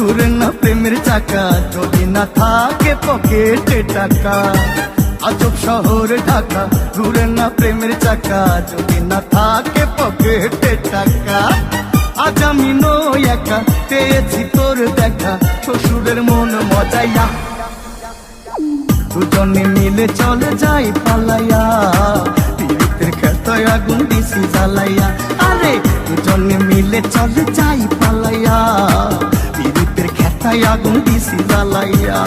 ঘুরে না প্রেমের চাকা যদি না থাকে পকেটে টাকা। আজব শহর ঢাকা, ঘুরে না প্রেমের চাকা যদি না থাকে পকেটে টাকা। আজ আমি নই একা, পেয়েছি তোর দেখা, শ্বশুরের মন মজাইয়া। দুজনে মিলে চলে যাই পালাইয়া, পীড়িতের খেতায় আগুন দিছি জ্বালাইয়া। আরে দুজনে মিলে চলে যাই পালাইয়া, পীড়িতের খেতায় আগুন দিছি জ্বালাইয়া।